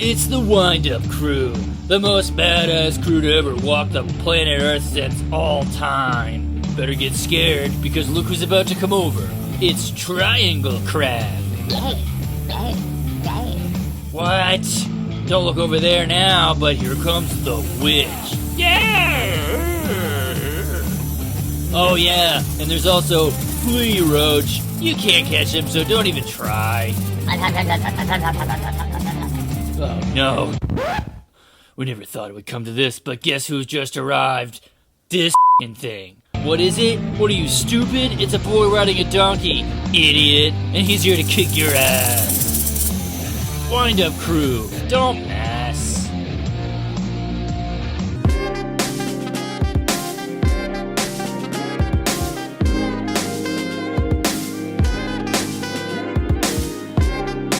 It's the Wind-Up Crew, the most badass crew to ever walk the planet Earth since all time. Better get scared, because look who's about to come over. It's Triangle Crab. What? Don't look over there now, but here comes the witch. Yeah! Oh yeah, and there's also Flea Roach. You can't catch him, so don't even try. Oh no. We never thought it would come to this, but guess who's just arrived? This thing. What is it? What are you, stupid? It's a boy riding a donkey, idiot. And he's here to kick your ass. Wind-Up Crew, don't matter.